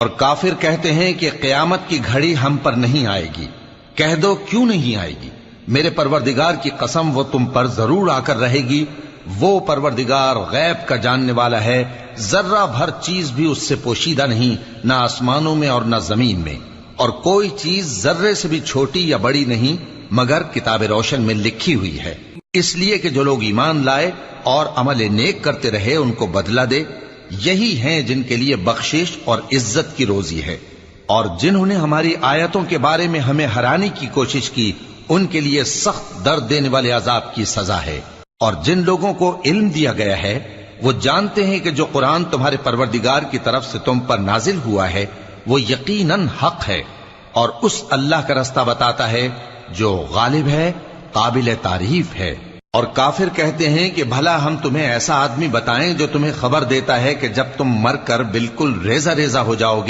اور کافر کہتے ہیں کہ قیامت کی گھڑی ہم پر نہیں آئے گی۔ کہہ دو کیوں نہیں آئے گی؟ میرے پروردگار کی قسم وہ تم پر ضرور آ کر رہے گی۔ وہ پروردگار غیب کا جاننے والا ہے، ذرہ بھر چیز بھی اس سے پوشیدہ نہیں، نہ آسمانوں میں اور نہ زمین میں، اور کوئی چیز ذرے سے بھی چھوٹی یا بڑی نہیں مگر کتاب روشن میں لکھی ہوئی ہے، اس لیے کہ جو لوگ ایمان لائے اور عمل نیک کرتے رہے ان کو بدلہ دے۔ یہی ہیں جن کے لیے بخشش اور عزت کی روزی ہے، اور جنہوں نے ہماری آیتوں کے بارے میں ہمیں ہرانے کی کوشش کی ان کے لیے سخت درد دینے والے عذاب کی سزا ہے۔ اور جن لوگوں کو علم دیا گیا ہے وہ جانتے ہیں کہ جو قرآن تمہارے پروردگار کی طرف سے تم پر نازل ہوا ہے وہ یقیناً حق ہے، اور اس اللہ کا رستہ بتاتا ہے جو غالب ہے، قابل تعریف ہے۔ اور کافر کہتے ہیں کہ بھلا ہم تمہیں ایسا آدمی بتائیں جو تمہیں خبر دیتا ہے کہ جب تم مر کر بالکل ریزہ ریزہ ہو جاؤ گے